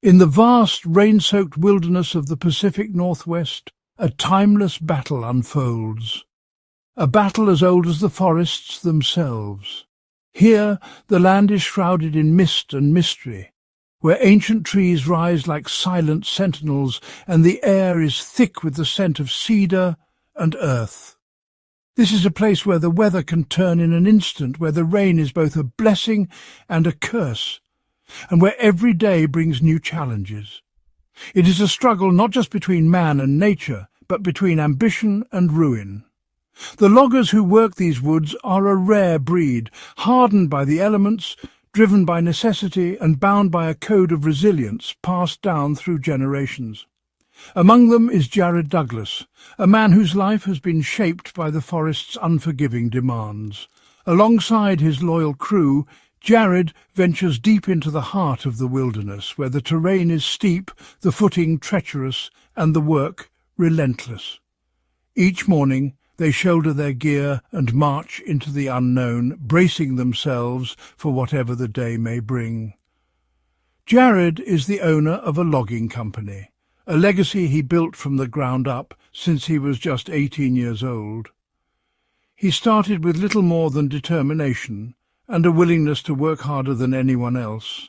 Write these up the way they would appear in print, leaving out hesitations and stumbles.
In the vast, rain-soaked wilderness of the Pacific Northwest, a timeless battle unfolds. A battle as old as the forests themselves. Here, the land is shrouded in mist and mystery, where ancient trees rise like silent sentinels and the air is thick with the scent of cedar and earth. This is a place where the weather can turn in an instant, where the rain is both a blessing and a curse, and where every day brings new challenges. It is a struggle not just between man and nature, but between ambition and ruin. The loggers who work these woods are a rare breed, hardened by the elements, driven by necessity and bound by a code of resilience passed down through generations. Among them is Jared Douglas, a man whose life has been shaped by the forest's unforgiving demands. Alongside his loyal crew, Jared ventures deep into the heart of the wilderness, where the terrain is steep, the footing treacherous, and the work relentless. Each morning, they shoulder their gear and march into the unknown, bracing themselves for whatever the day may bring. Jared is the owner of a logging company, a legacy he built from the ground up since he was just 18 years old. He started with little more than determination and a willingness to work harder than anyone else,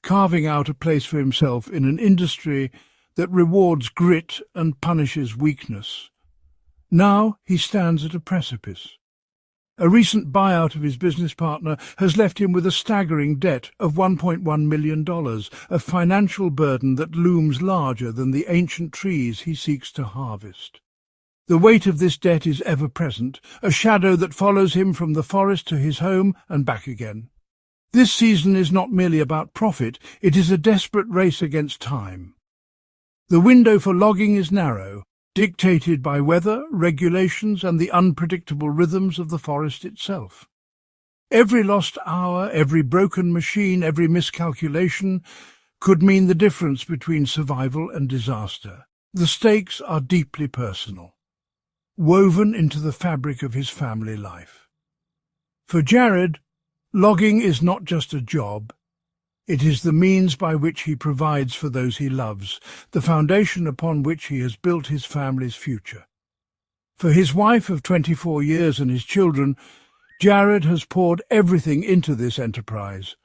carving out a place for himself in an industry that rewards grit and punishes weakness. Now he stands at a precipice. A recent buyout of his business partner has left him with a staggering debt of $1.1 million, a financial burden that looms larger than the ancient trees he seeks to harvest. The weight of this debt is ever present, a shadow that follows him from the forest to his home and back again. This season is not merely about profit, it is a desperate race against time. The window for logging is narrow, dictated by weather, regulations, and the unpredictable rhythms of the forest itself. Every lost hour, every broken machine, every miscalculation could mean the difference between survival and disaster. The stakes are deeply personal, woven into the fabric of his family life. For Jared, logging is not just a job. It is the means by which he provides for those he loves, the foundation upon which he has built his family's future. For his wife of 24 years and his children, Jared has poured everything into this enterprise.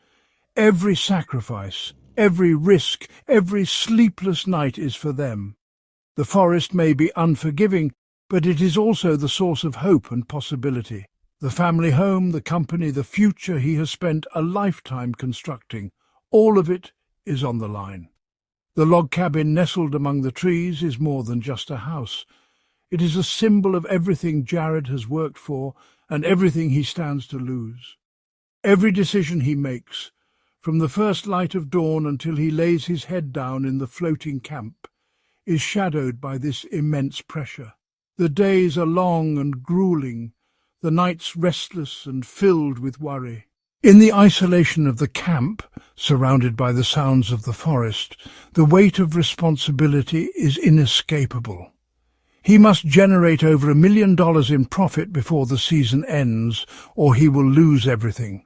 Every sacrifice, every risk, every sleepless night is for them. The forest may be unforgiving, but it is also the source of hope and possibility. The family home, the company, the future he has spent a lifetime constructing, all of it is on the line. The log cabin nestled among the trees is more than just a house. It is a symbol of everything Jared has worked for and everything he stands to lose. Every decision he makes, from the first light of dawn until he lays his head down in the floating camp, is shadowed by this immense pressure. The days are long and grueling, the nights restless and filled with worry. In the isolation of the camp, surrounded by the sounds of the forest, the weight of responsibility is inescapable. He must generate over $1 million in profit before the season ends, or he will lose everything.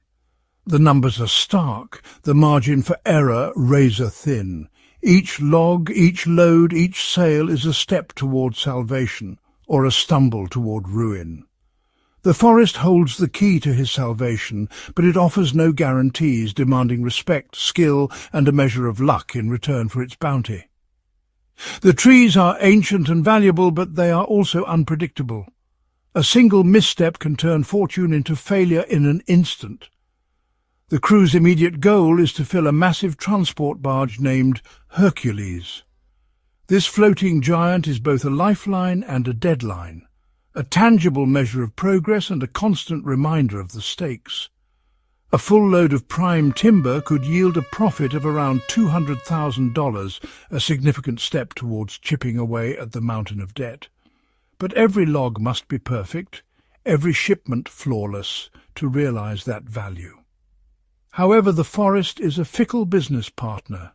The numbers are stark, the margin for error razor-thin. Each log, each load, each sale is a step toward salvation, or a stumble toward ruin. The forest holds the key to his salvation, but it offers no guarantees, demanding respect, skill, and a measure of luck in return for its bounty. The trees are ancient and valuable, but they are also unpredictable. A single misstep can turn fortune into failure in an instant. The crew's immediate goal is to fill a massive transport barge named Hercules. This floating giant is both a lifeline and a deadline, a tangible measure of progress and a constant reminder of the stakes. A full load of prime timber could yield a profit of around $200,000, a significant step towards chipping away at the mountain of debt. But every log must be perfect, every shipment flawless, to realize that value. However, the forest is a fickle business partner.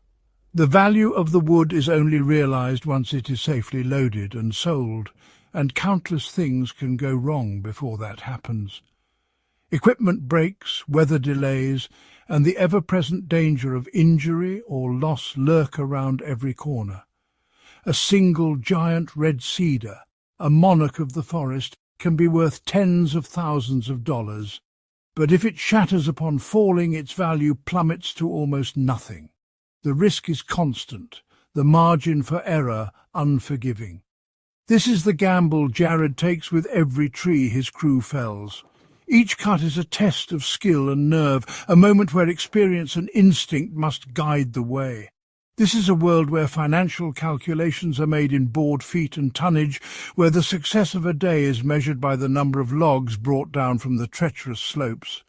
The value of the wood is only realized once it is safely loaded and sold, and countless things can go wrong before that happens. Equipment breaks, weather delays, and the ever-present danger of injury or loss lurk around every corner. A single giant red cedar, a monarch of the forest, can be worth tens of thousands of dollars, but if it shatters upon falling, its value plummets to almost nothing. The risk is constant, the margin for error unforgiving. This is the gamble Jared takes with every tree his crew fells. Each cut is a test of skill and nerve, a moment where experience and instinct must guide the way. This is a world where financial calculations are made in board feet and tonnage, where the success of a day is measured by the number of logs brought down from the treacherous slopes.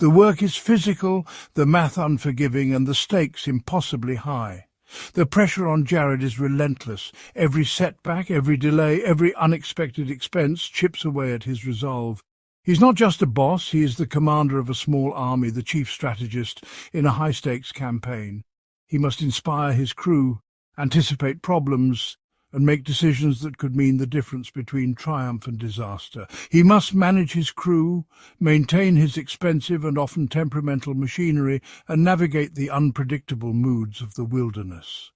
The work is physical, the math unforgiving, and the stakes impossibly high. The pressure on Jared is relentless. Every setback, every delay, every unexpected expense chips away at his resolve. He's not just a boss, he is the commander of a small army, the chief strategist in a high-stakes campaign. He must inspire his crew, anticipate problems, and make decisions that could mean the difference between triumph and disaster. He must manage his crew, maintain his expensive and often temperamental machinery, and navigate the unpredictable moods of the wilderness.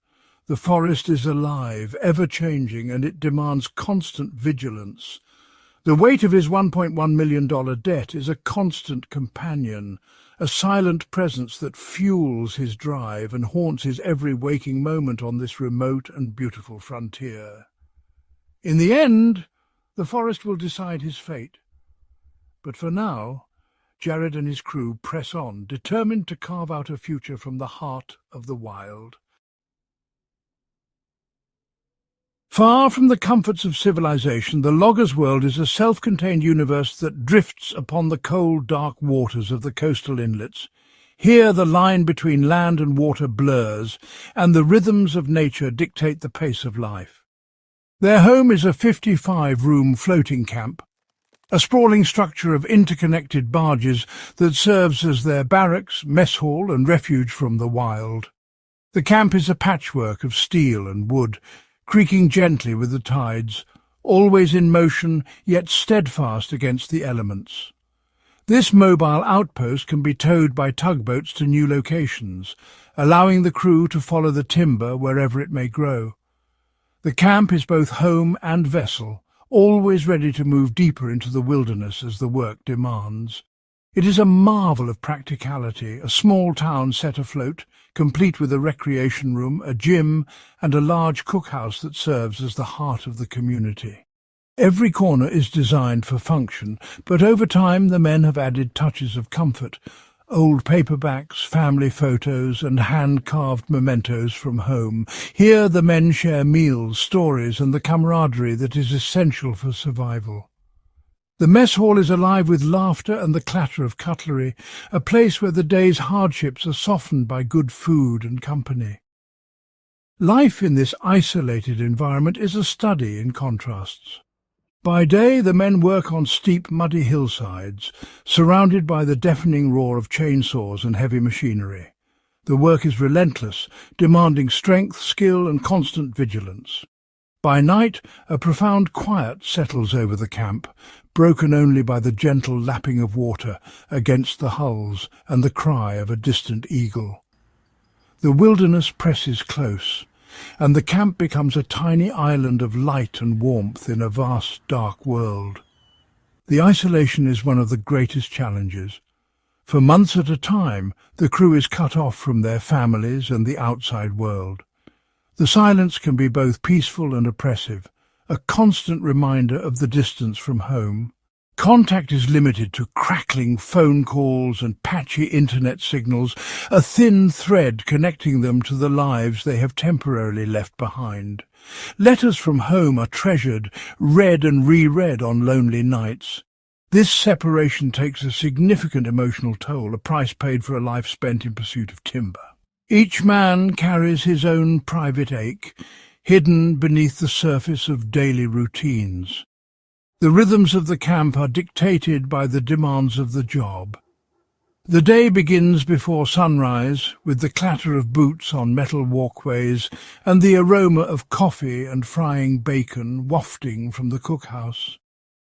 The forest is alive, ever-changing, and it demands constant vigilance. The weight of his $1.1 million debt is a constant companion, a silent presence that fuels his drive and haunts his every waking moment on this remote and beautiful frontier. In the end, the forest will decide his fate. But for now, Jared and his crew press on, determined to carve out a future from the heart of the wild. Far from the comforts of civilization, the logger's world is a self-contained universe that drifts upon the cold, dark waters of the coastal inlets. Here the line between land and water blurs, and the rhythms of nature dictate the pace of life. Their home is a 55-room floating camp, a sprawling structure of interconnected barges that serves as their barracks, mess hall, and refuge from the wild. The camp is a patchwork of steel and wood, creaking gently with the tides, always in motion, yet steadfast against the elements. This mobile outpost can be towed by tugboats to new locations, allowing the crew to follow the timber wherever it may grow. The camp is both home and vessel, always ready to move deeper into the wilderness as the work demands. It is a marvel of practicality, a small town set afloat, complete with a recreation room, a gym, and a large cookhouse that serves as the heart of the community. Every corner is designed for function, but over time the men have added touches of comfort, old paperbacks, family photos, and hand-carved mementos from home. Here the men share meals, stories, and the camaraderie that is essential for survival. The mess hall is alive with laughter and the clatter of cutlery, a place where the day's hardships are softened by good food and company. Life in this isolated environment is a study in contrasts. By day, the men work on steep, muddy hillsides, surrounded by the deafening roar of chainsaws and heavy machinery. The work is relentless, demanding strength, skill, and constant vigilance. By night, a profound quiet settles over the camp, broken only by the gentle lapping of water against the hulls and the cry of a distant eagle. The wilderness presses close, and the camp becomes a tiny island of light and warmth in a vast, dark world. The isolation is one of the greatest challenges. For months at a time, the crew is cut off from their families and the outside world. The silence can be both peaceful and oppressive, a constant reminder of the distance from home. Contact is limited to crackling phone calls and patchy internet signals, a thin thread connecting them to the lives they have temporarily left behind. Letters from home are treasured, read and reread on lonely nights. This separation takes a significant emotional toll, a price paid for a life spent in pursuit of timber. Each man carries his own private ache, hidden beneath the surface of daily routines. The rhythms of the camp are dictated by the demands of the job. The day begins before sunrise, with the clatter of boots on metal walkways and the aroma of coffee and frying bacon wafting from the cookhouse.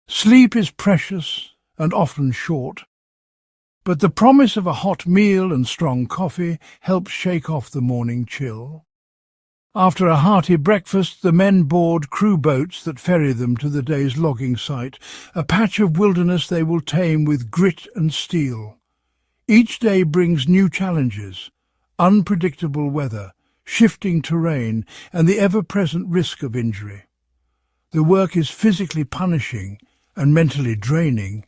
Sleep is precious and often short. But the promise of a hot meal and strong coffee helps shake off the morning chill. After a hearty breakfast, the men board crew boats that ferry them to the day's logging site, a patch of wilderness they will tame with grit and steel. Each day brings new challenges: unpredictable weather, shifting terrain, and the ever-present risk of injury. The work is physically punishing and mentally draining,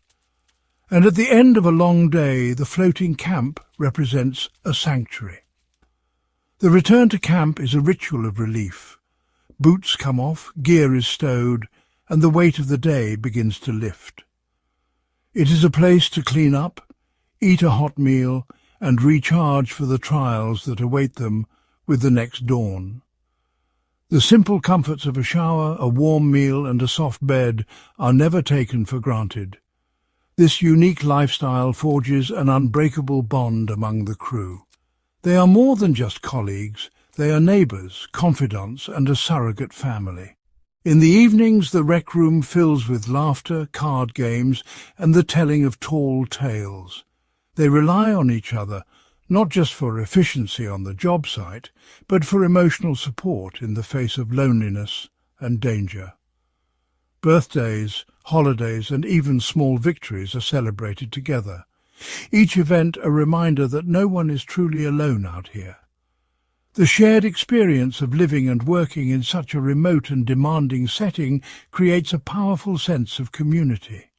and at the end of a long day, the floating camp represents a sanctuary. The return to camp is a ritual of relief. Boots come off, gear is stowed, and the weight of the day begins to lift. It is a place to clean up, eat a hot meal, and recharge for the trials that await them with the next dawn. The simple comforts of a shower, a warm meal, and a soft bed are never taken for granted. This unique lifestyle forges an unbreakable bond among the crew. They are more than just colleagues, they are neighbours, confidants, and a surrogate family. In the evenings, the rec room fills with laughter, card games, and the telling of tall tales. They rely on each other, not just for efficiency on the job site, but for emotional support in the face of loneliness and danger. Birthdays, holidays, and even small victories are celebrated together. Each event a reminder that no one is truly alone out here. The shared experience of living and working in such a remote and demanding setting creates a powerful sense of community.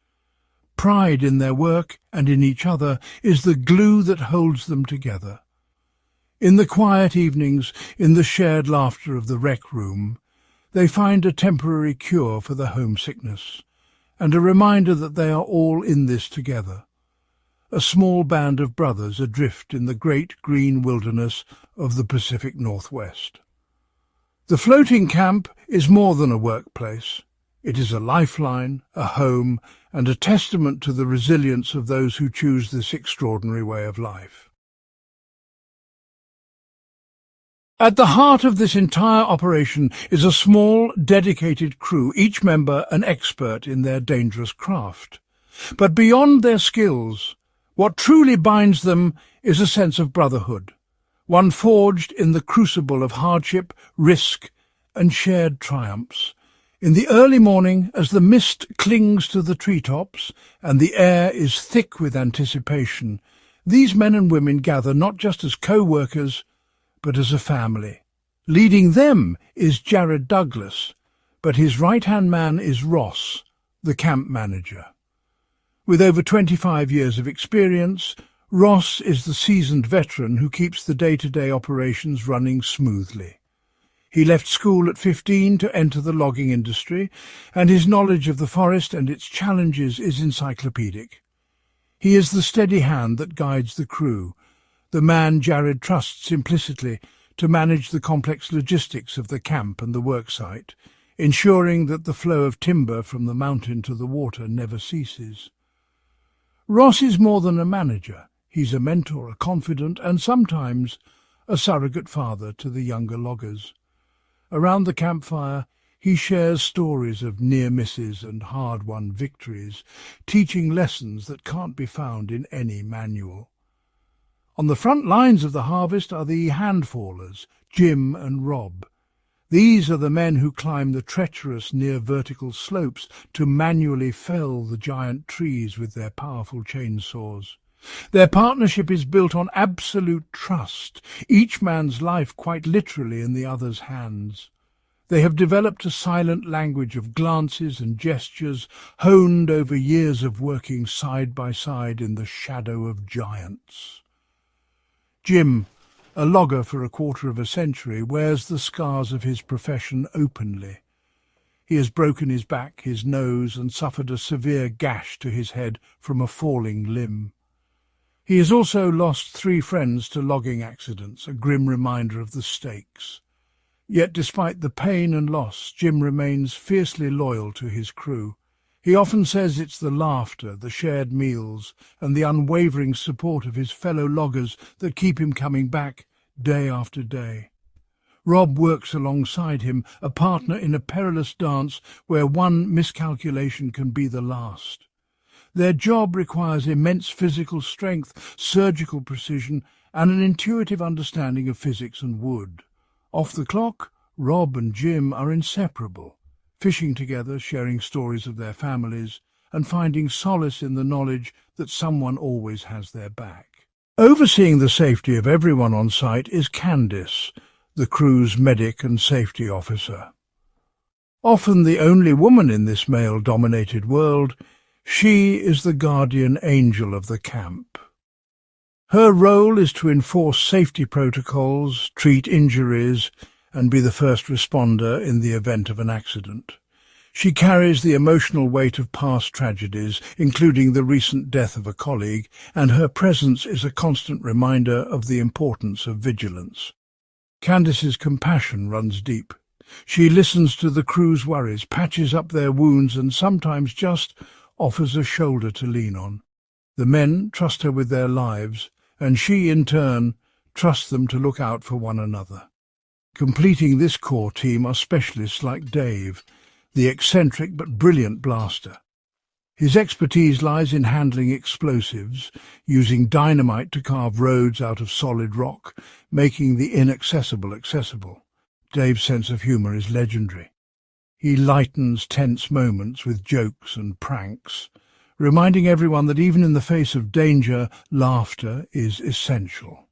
Pride in their work and in each other is the glue that holds them together. In the quiet evenings, in the shared laughter of the rec room, they find a temporary cure for the homesickness, and a reminder that they are all in this together. A small band of brothers adrift in the great green wilderness of the Pacific Northwest. The floating camp is more than a workplace. It is a lifeline, a home, and a testament to the resilience of those who choose this extraordinary way of life. At the heart of this entire operation is a small, dedicated crew, each member an expert in their dangerous craft. But beyond their skills, what truly binds them is a sense of brotherhood, one forged in the crucible of hardship, risk, and shared triumphs. In the early morning, as the mist clings to the treetops and the air is thick with anticipation, these men and women gather not just as co-workers, but as a family. Leading them is Jared Douglas, but his right-hand man is Ross, the camp manager. With over 25 years of experience, Ross is the seasoned veteran who keeps the day-to-day operations running smoothly. He left school at 15 to enter the logging industry, and his knowledge of the forest and its challenges is encyclopedic. He is the steady hand that guides the crew, the man Jared trusts implicitly to manage the complex logistics of the camp and the worksite, ensuring that the flow of timber from the mountain to the water never ceases. Ross is more than a manager. He's a mentor, a confidant, and sometimes a surrogate father to the younger loggers. Around the campfire, he shares stories of near misses and hard-won victories, teaching lessons that can't be found in any manual. On the front lines of the harvest are the handfallers, Jim and Rob. These are the men who climb the treacherous near-vertical slopes to manually fell the giant trees with their powerful chainsaws. Their partnership is built on absolute trust, each man's life quite literally in the other's hands. They have developed a silent language of glances and gestures, honed over years of working side by side in the shadow of giants. Jim, a logger for a quarter of a century, wears the scars of his profession openly. He has broken his back, his nose, and suffered a severe gash to his head from a falling limb. He has also lost 3 friends to logging accidents, a grim reminder of the stakes. Yet despite the pain and loss, Jim remains fiercely loyal to his crew. He often says it's the laughter, the shared meals, and the unwavering support of his fellow loggers that keep him coming back day after day. Rob works alongside him, a partner in a perilous dance where one miscalculation can be the last. Their job requires immense physical strength, surgical precision, and an intuitive understanding of physics and wood. Off the clock, Rob and Jim are inseparable, fishing together, sharing stories of their families, and finding solace in the knowledge that someone always has their back. Overseeing the safety of everyone on site is Candice, the crew's medic and safety officer. Often the only woman in this male-dominated world, she is the guardian angel of the camp. Her role is to enforce safety protocols, treat injuries, and be the first responder in the event of an accident. She carries the emotional weight of past tragedies, including the recent death of a colleague, and her presence is a constant reminder of the importance of vigilance. Candice's compassion runs deep. She listens to the crew's worries, patches up their wounds, and sometimes just offers a shoulder to lean on. The men trust her with their lives, and she, in turn, trusts them to look out for one another. Completing this core team are specialists like Dave, the eccentric but brilliant blaster. His expertise lies in handling explosives, using dynamite to carve roads out of solid rock, making the inaccessible accessible. Dave's sense of humour is legendary. He lightens tense moments with jokes and pranks, reminding everyone that even in the face of danger, laughter is essential.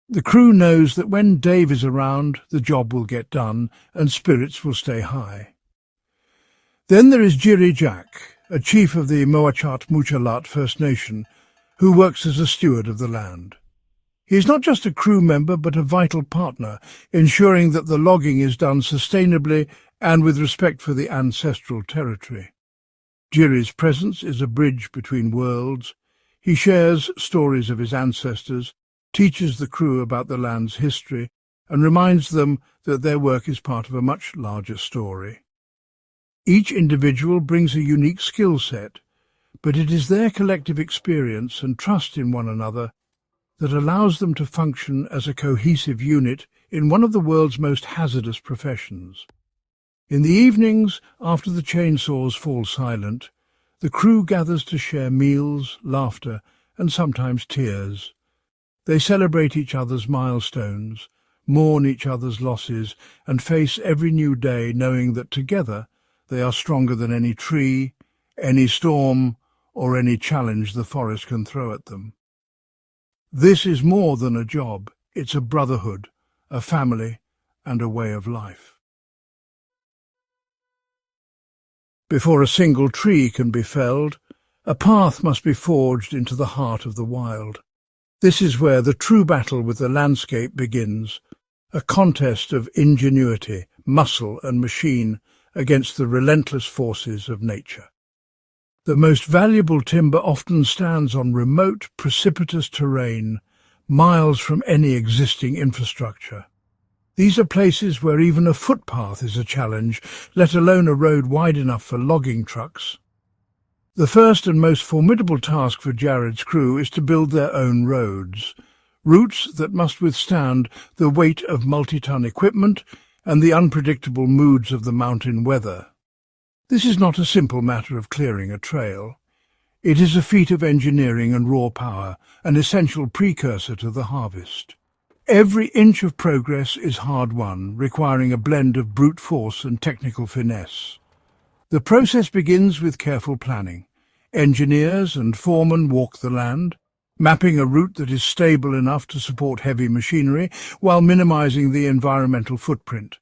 The crew knows that when Dave is around, the job will get done and spirits will stay high. Then there is Jiri Jack, a chief of the Moachat Muchalat First Nation, who works as a steward of the land. He is not just a crew member but a vital partner, ensuring that the logging is done sustainably and with respect for the ancestral territory. Jiri's presence is a bridge between worlds. He shares stories of his ancestors, teaches the crew about the land's history, and reminds them that their work is part of a much larger story. Each individual brings a unique skill set, but it is their collective experience and trust in one another that allows them to function as a cohesive unit in one of the world's most hazardous professions. In the evenings, after the chainsaws fall silent, the crew gathers to share meals, laughter, and sometimes tears. They celebrate each other's milestones, mourn each other's losses, and face every new day knowing that together they are stronger than any tree, any storm, or any challenge the forest can throw at them. This is more than a job. It's a brotherhood, a family, and a way of life. Before a single tree can be felled, a path must be forged into the heart of the wild. This is where the true battle with the landscape begins, a contest of ingenuity, muscle and machine against the relentless forces of nature. The most valuable timber often stands on remote, precipitous terrain, miles from any existing infrastructure. These are places where even a footpath is a challenge, let alone a road wide enough for logging trucks. The first and most formidable task for Jared's crew is to build their own roads, routes that must withstand the weight of multi-ton equipment and the unpredictable moods of the mountain weather. This is not a simple matter of clearing a trail. It is a feat of engineering and raw power, an essential precursor to the harvest. Every inch of progress is hard-won, requiring a blend of brute force and technical finesse. The process begins with careful planning. Engineers and foremen walk the land, mapping a route that is stable enough to support heavy machinery while minimizing the environmental footprint.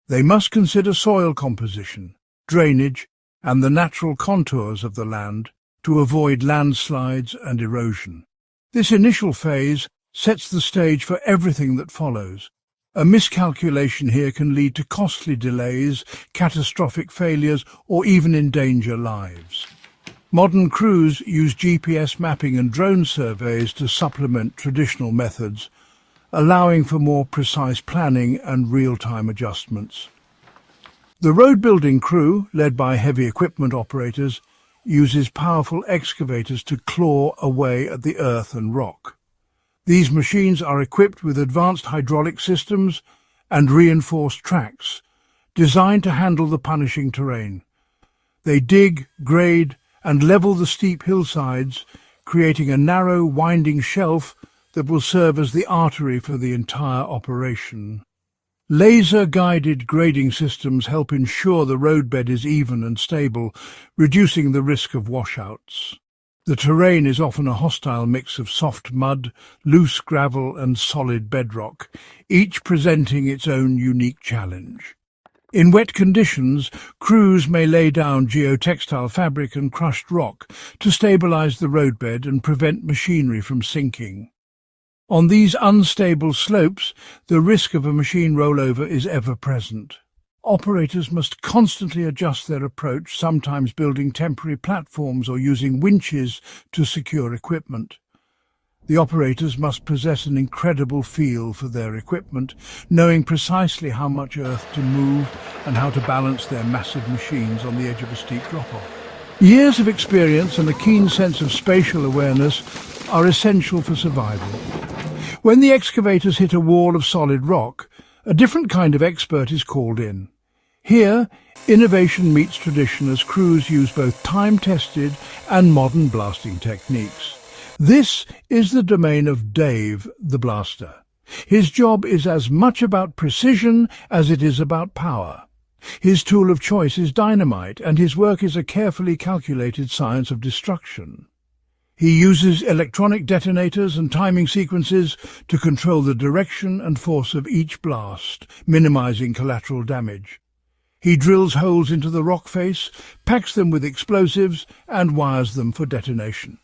They must consider soil composition, drainage, and the natural contours of the land to avoid landslides and erosion. This initial phase sets the stage for everything that follows. A miscalculation here can lead to costly delays, catastrophic failures, or even endanger lives. Modern crews use GPS mapping and drone surveys to supplement traditional methods, allowing for more precise planning and real-time adjustments. The road-building crew, led by heavy equipment operators, uses powerful excavators to claw away at the earth and rock. These machines are equipped with advanced hydraulic systems and reinforced tracks, designed to handle the punishing terrain. They dig, grade, and level the steep hillsides, creating a narrow, winding shelf that will serve as the artery for the entire operation. Laser-guided grading systems help ensure the roadbed is even and stable, reducing the risk of washouts. The terrain is often a hostile mix of soft mud, loose gravel and solid bedrock, each presenting its own unique challenge. In wet conditions, crews may lay down geotextile fabric and crushed rock to stabilize the roadbed and prevent machinery from sinking. On these unstable slopes, the risk of a machine rollover is ever present. Operators must constantly adjust their approach, sometimes building temporary platforms or using winches to secure equipment. The operators must possess an incredible feel for their equipment, knowing precisely how much earth to move and how to balance their massive machines on the edge of a steep drop-off. Years of experience and a keen sense of spatial awareness are essential for survival. When the excavators hit a wall of solid rock, a different kind of expert is called in. Here, innovation meets tradition as crews use both time-tested and modern blasting techniques. This is the domain of Dave, the blaster. His job is as much about precision as it is about power. His tool of choice is dynamite, and his work is a carefully calculated science of destruction. He uses electronic detonators and timing sequences to control the direction and force of each blast, minimizing collateral damage. He drills holes into the rock face, packs them with explosives, and wires them for detonation.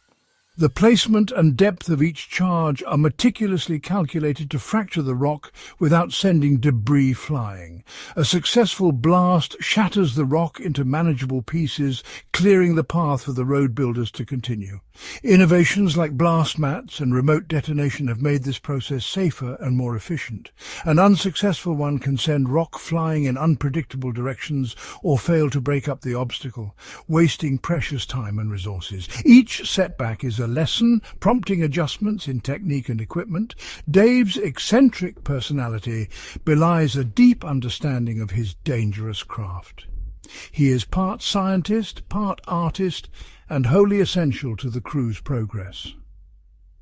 The placement and depth of each charge are meticulously calculated to fracture the rock without sending debris flying. A successful blast shatters the rock into manageable pieces, clearing the path for the road builders to continue. Innovations like blast mats and remote detonation have made this process safer and more efficient. An unsuccessful one can send rock flying in unpredictable directions or fail to break up the obstacle, wasting precious time and resources. Each setback is a lesson, prompting adjustments in technique and equipment. Dave's eccentric personality belies a deep understanding of his dangerous craft. He is part scientist, part artist, and wholly essential to the crew's progress.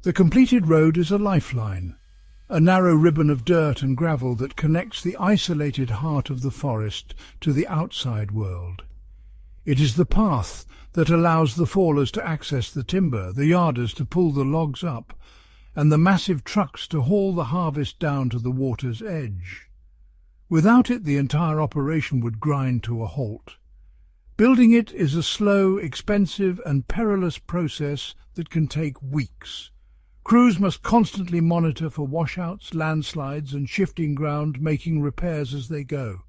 The completed road is a lifeline, a narrow ribbon of dirt and gravel that connects the isolated heart of the forest to the outside world. It is the path that allows the fallers to access the timber, the yarders to pull the logs up, and the massive trucks to haul the harvest down to the water's edge. Without it, the entire operation would grind to a halt. Building it is a slow, expensive and perilous process that can take weeks. Crews must constantly monitor for washouts, landslides and shifting ground, making repairs as they go.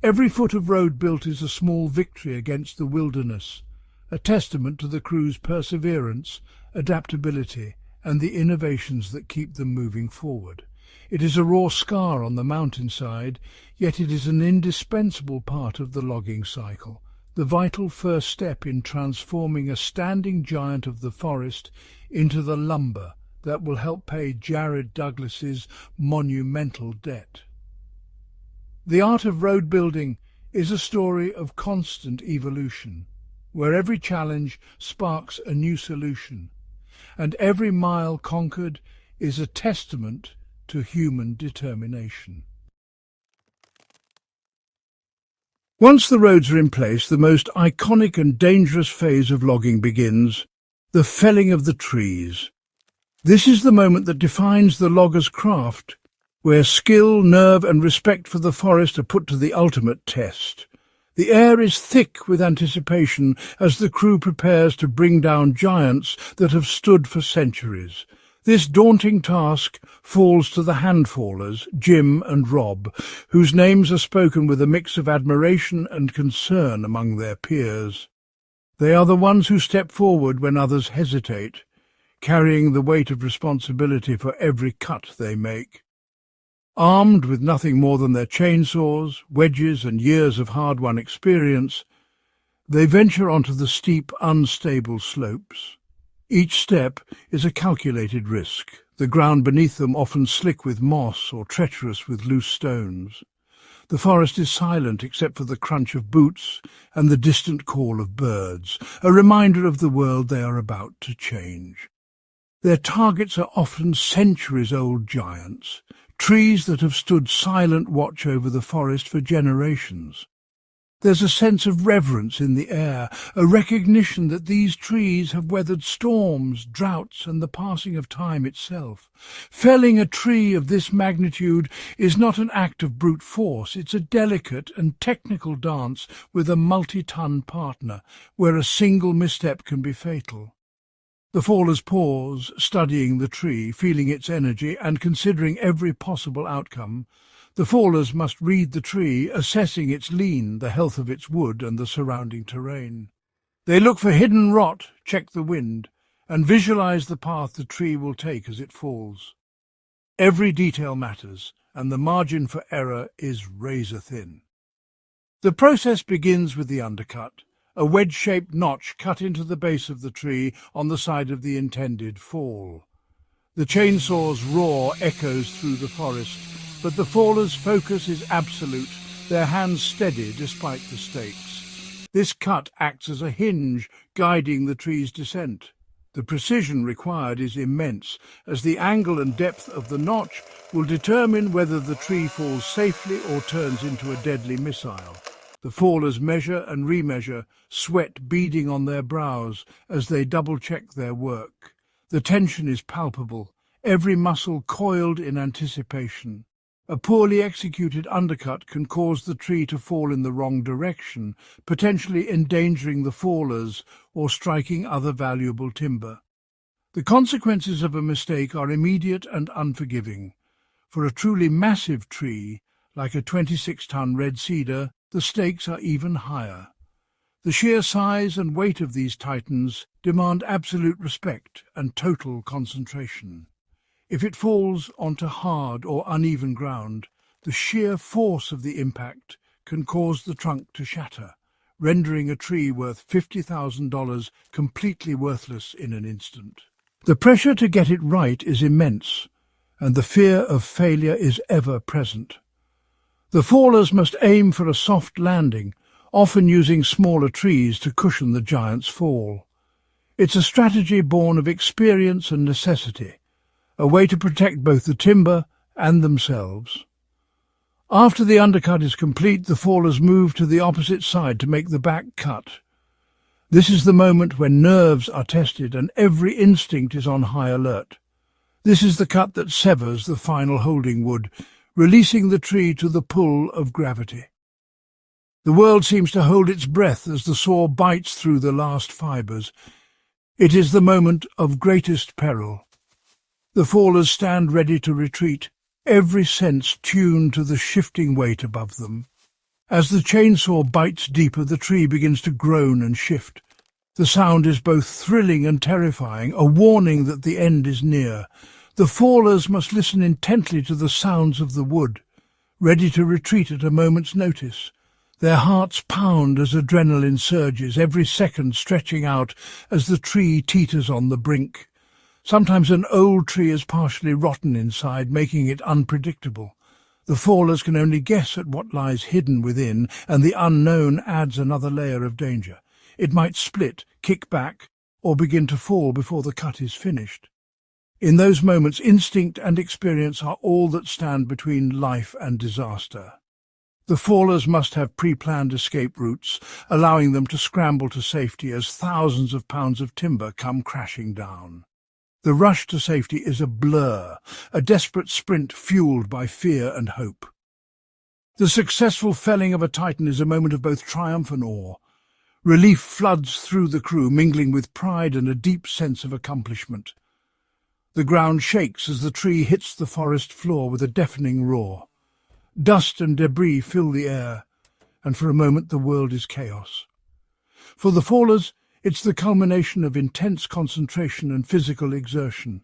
Every foot of road built is a small victory against the wilderness, a testament to the crew's perseverance, adaptability and the innovations that keep them moving forward. It is a raw scar on the mountainside, yet it is an indispensable part of the logging cycle, the vital first step in transforming a standing giant of the forest into the lumber that will help pay Jared Douglas's monumental debt. The art of road building is a story of constant evolution, where every challenge sparks a new solution, and every mile conquered is a testament to human determination. Once the roads are in place, the most iconic and dangerous phase of logging begins, the felling of the trees. This is the moment that defines the logger's craft, where skill, nerve and respect for the forest are put to the ultimate test. The air is thick with anticipation as the crew prepares to bring down giants that have stood for centuries. This daunting task falls to the handfallers, Jim and Rob, whose names are spoken with a mix of admiration and concern among their peers. They are the ones who step forward when others hesitate, carrying the weight of responsibility for every cut they make. Armed with nothing more than their chainsaws, wedges and years of hard-won experience, they venture onto the steep, unstable slopes. Each step is a calculated risk, the ground beneath them often slick with moss or treacherous with loose stones. The forest is silent except for the crunch of boots and the distant call of birds, a reminder of the world they are about to change. Their targets are often centuries-old giants, trees that have stood silent watch over the forest for generations. There's a sense of reverence in the air, a recognition that these trees have weathered storms, droughts, and the passing of time itself. Felling a tree of this magnitude is not an act of brute force, it's a delicate and technical dance with a multi-ton partner, where a single misstep can be fatal. The fallers pause, studying the tree, feeling its energy, and considering every possible outcome. The fallers must read the tree, assessing its lean, the health of its wood, and the surrounding terrain. They look for hidden rot, check the wind, and visualize the path the tree will take as it falls. Every detail matters, and the margin for error is razor-thin. The process begins with the undercut, a wedge-shaped notch cut into the base of the tree on the side of the intended fall. The chainsaw's roar echoes through the forest, but the fallers' focus is absolute, their hands steady despite the stakes. This cut acts as a hinge, guiding the tree's descent. The precision required is immense, as the angle and depth of the notch will determine whether the tree falls safely or turns into a deadly missile. The fallers measure and remeasure, sweat beading on their brows as they double-check their work. The tension is palpable, every muscle coiled in anticipation. A poorly executed undercut can cause the tree to fall in the wrong direction, potentially endangering the fallers or striking other valuable timber. The consequences of a mistake are immediate and unforgiving. For a truly massive tree, like a 26-ton red cedar, the stakes are even higher. The sheer size and weight of these titans demand absolute respect and total concentration. If it falls onto hard or uneven ground, the sheer force of the impact can cause the trunk to shatter, rendering a tree worth $50,000 completely worthless in an instant. The pressure to get it right is immense, and the fear of failure is ever present. The fallers must aim for a soft landing, often using smaller trees to cushion the giant's fall. It's a strategy born of experience and necessity, a way to protect both the timber and themselves. After the undercut is complete, the fallers move to the opposite side to make the back cut. This is the moment when nerves are tested and every instinct is on high alert. This is the cut that severs the final holding wood, releasing the tree to the pull of gravity. The world seems to hold its breath as the saw bites through the last fibres. It is the moment of greatest peril. The fallers stand ready to retreat, every sense tuned to the shifting weight above them. As the chainsaw bites deeper, the tree begins to groan and shift. The sound is both thrilling and terrifying, a warning that the end is near. The fallers must listen intently to the sounds of the wood, ready to retreat at a moment's notice. Their hearts pound as adrenaline surges, every second stretching out as the tree teeters on the brink. Sometimes an old tree is partially rotten inside, making it unpredictable. The fallers can only guess at what lies hidden within, and the unknown adds another layer of danger. It might split, kick back, or begin to fall before the cut is finished. In those moments, instinct and experience are all that stand between life and disaster. The fallers must have pre-planned escape routes, allowing them to scramble to safety as thousands of pounds of timber come crashing down. The rush to safety is a blur, a desperate sprint fueled by fear and hope. The successful felling of a titan is a moment of both triumph and awe. Relief floods through the crew, mingling with pride and a deep sense of accomplishment. The ground shakes as the tree hits the forest floor with a deafening roar. Dust and debris fill the air, and for a moment the world is chaos. For the fallers, it's the culmination of intense concentration and physical exertion.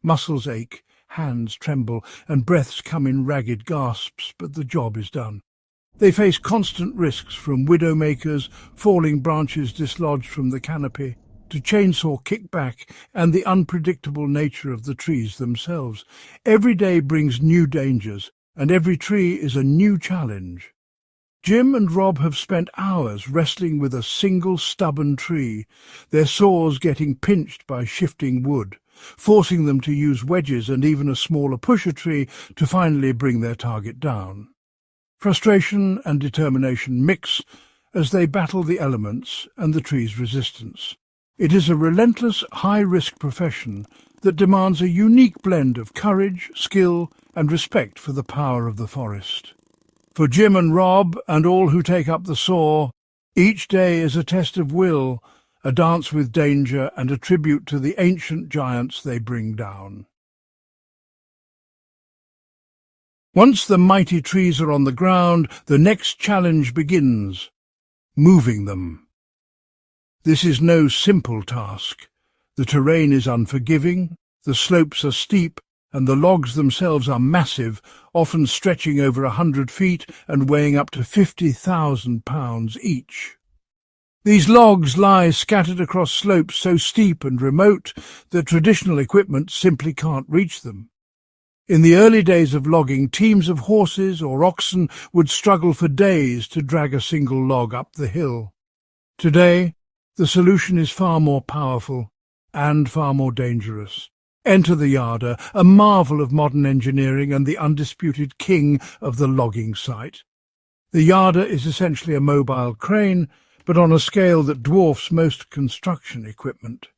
Muscles ache, hands tremble, and breaths come in ragged gasps, but the job is done. They face constant risks, from widowmakers, falling branches dislodged from the canopy, to chainsaw kickback and the unpredictable nature of the trees themselves. Every day brings new dangers, and every tree is a new challenge. Jim and Rob have spent hours wrestling with a single stubborn tree, their saws getting pinched by shifting wood, forcing them to use wedges and even a smaller pusher tree to finally bring their target down. Frustration and determination mix as they battle the elements and the tree's resistance. It is a relentless, high-risk profession that demands a unique blend of courage, skill, and respect for the power of the forest. For Jim and Rob and all who take up the saw, each day is a test of will, a dance with danger, and a tribute to the ancient giants they bring down. Once the mighty trees are on the ground, the next challenge begins: moving them. This is no simple task. The terrain is unforgiving, the slopes are steep, and the logs themselves are massive, often stretching over 100 feet and weighing up to 50,000 pounds each. These logs lie scattered across slopes so steep and remote that traditional equipment simply can't reach them. In the early days of logging, teams of horses or oxen would struggle for days to drag a single log up the hill. Today, the solution is far more powerful and far more dangerous. Enter the yarder, a marvel of modern engineering and the undisputed king of the logging site. The yarder is essentially a mobile crane, but on a scale that dwarfs most construction equipment.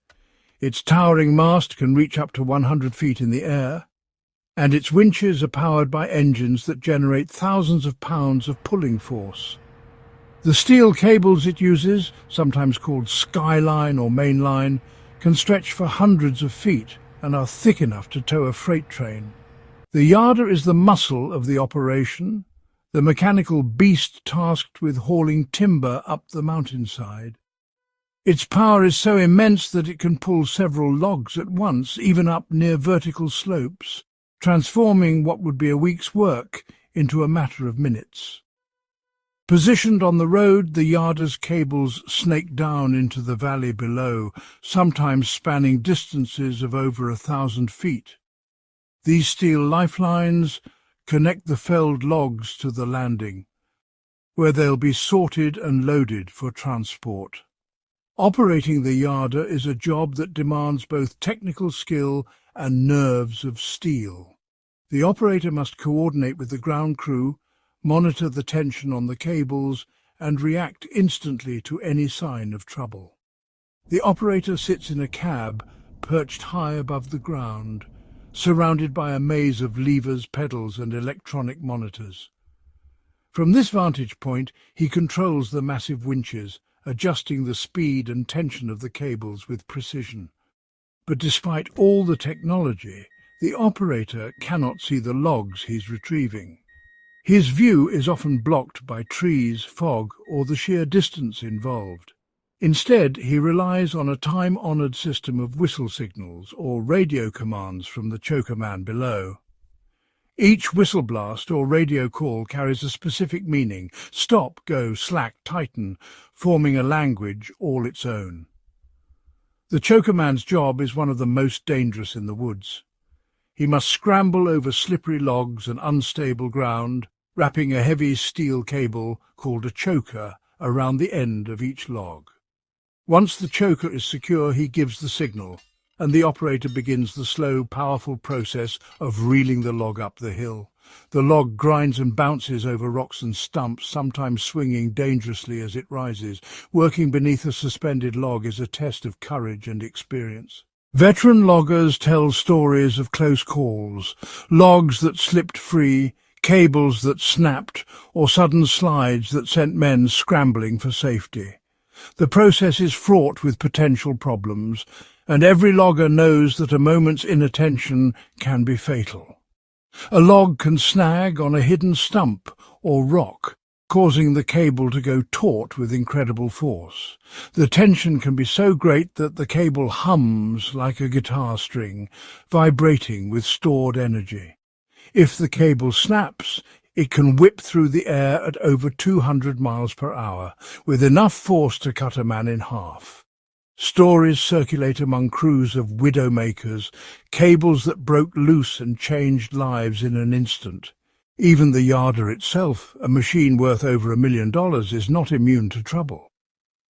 Its towering mast can reach up to 100 feet in the air, and its winches are powered by engines that generate thousands of pounds of pulling force. The steel cables it uses, sometimes called skyline or mainline, can stretch for hundreds of feet and are thick enough to tow a freight train. The yarder is the muscle of the operation, the mechanical beast tasked with hauling timber up the mountainside. Its power is so immense that it can pull several logs at once, even up near vertical slopes, transforming what would be a week's work into a matter of minutes. Positioned on the road, the yarder's cables snake down into the valley below, sometimes spanning distances of over 1,000 feet. These steel lifelines connect the felled logs to the landing, where they'll be sorted and loaded for transport. Operating the yarder is a job that demands both technical skill and nerves of steel. The operator must coordinate with the ground crew, monitor the tension on the cables, and react instantly to any sign of trouble. The operator sits in a cab perched high above the ground, surrounded by a maze of levers, pedals, and electronic monitors. From this vantage point, he controls the massive winches, adjusting the speed and tension of the cables with precision. But despite all the technology, the operator cannot see the logs he's retrieving. His view is often blocked by trees, fog, or the sheer distance involved. Instead, he relies on a time-honoured system of whistle signals or radio commands from the choker man below. Each whistle blast or radio call carries a specific meaning: stop, go, slack, tighten, forming a language all its own. The choker man's job is one of the most dangerous in the woods. He must scramble over slippery logs and unstable ground, wrapping a heavy steel cable called a choker around the end of each log. Once the choker is secure, he gives the signal, and the operator begins the slow, powerful process of reeling the log up the hill. The log grinds and bounces over rocks and stumps, sometimes swinging dangerously as it rises. Working beneath a suspended log is a test of courage and experience. Veteran loggers tell stories of close calls, logs that slipped free, cables that snapped, or sudden slides that sent men scrambling for safety. The process is fraught with potential problems, and every logger knows that a moment's inattention can be fatal. A log can snag on a hidden stump or rock, causing the cable to go taut with incredible force. The tension can be so great that the cable hums like a guitar string, vibrating with stored energy. If the cable snaps, it can whip through the air at over 200 miles per hour, with enough force to cut a man in half. Stories circulate among crews of widowmakers, cables that broke loose and changed lives in an instant. Even the yarder itself, a machine worth over $1 million, is not immune to trouble.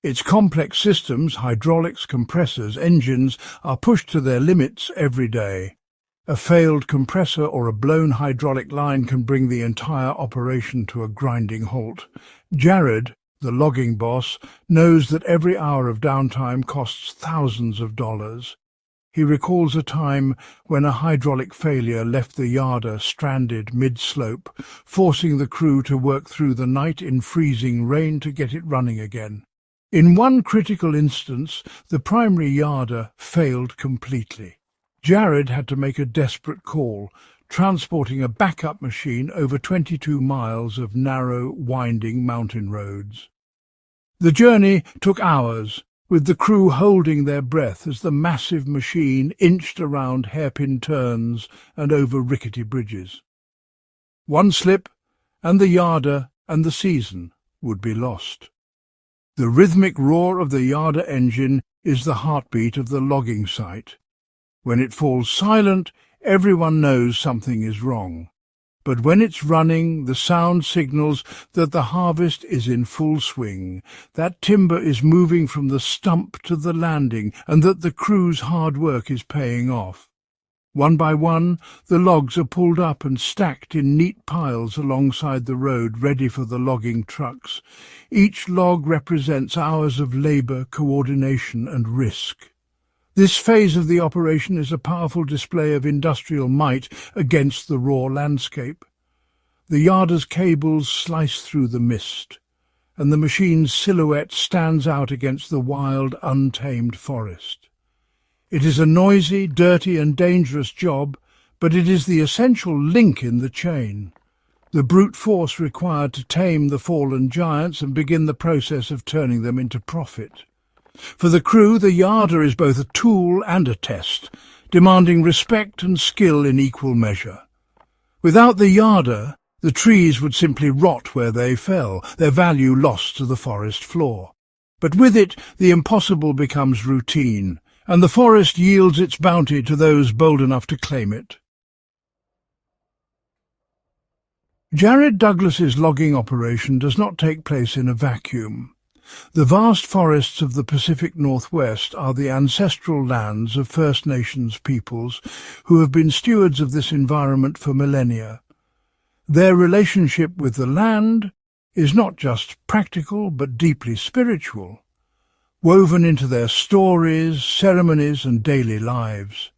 Its complex systems, hydraulics, compressors, engines, are pushed to their limits every day. A failed compressor or a blown hydraulic line can bring the entire operation to a grinding halt. Jared, the logging boss, knows that every hour of downtime costs thousands of dollars. He recalls a time when a hydraulic failure left the yarder stranded mid-slope, forcing the crew to work through the night in freezing rain to get it running again. In one critical instance, the primary yarder failed completely. Jared had to make a desperate call, transporting a backup machine over 22 miles of narrow, winding mountain roads. The journey took hours, with the crew holding their breath as the massive machine inched around hairpin turns and over rickety bridges. One slip, and the yarder and the season would be lost. The rhythmic roar of the yarder engine is the heartbeat of the logging site. When it falls silent, everyone knows something is wrong. But when it's running, the sound signals that the harvest is in full swing, that timber is moving from the stump to the landing, and that the crew's hard work is paying off. One by one, the logs are pulled up and stacked in neat piles alongside the road, ready for the logging trucks. Each log represents hours of labor, coordination, and risk. This phase of the operation is a powerful display of industrial might against the raw landscape. The yarder's cables slice through the mist, and the machine's silhouette stands out against the wild, untamed forest. It is a noisy, dirty, and dangerous job, but it is the essential link in the chain, the brute force required to tame the fallen giants and begin the process of turning them into profit. For the crew, the yarder is both a tool and a test, demanding respect and skill in equal measure. Without the yarder, the trees would simply rot where they fell, their value lost to the forest floor. But with it, the impossible becomes routine, and the forest yields its bounty to those bold enough to claim it. Jared Douglas's logging operation does not take place in a vacuum. The vast forests of the Pacific Northwest are the ancestral lands of First Nations peoples who have been stewards of this environment for millennia. Their relationship with the land is not just practical but deeply spiritual, woven into their stories, ceremonies, and daily lives.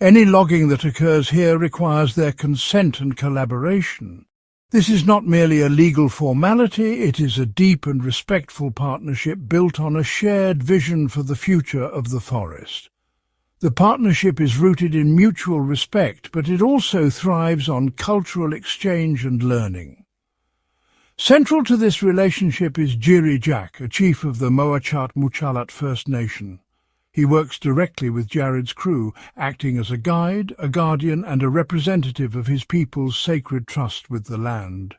Any logging that occurs here requires their consent and collaboration. This is not merely a legal formality, it is a deep and respectful partnership built on a shared vision for the future of the forest. The partnership is rooted in mutual respect, but it also thrives on cultural exchange and learning. Central to this relationship is Jiri Jack, a chief of the Moachat Muchalat First Nation. He works directly with Jared's crew, acting as a guide, a guardian, and a representative of his people's sacred trust with the land.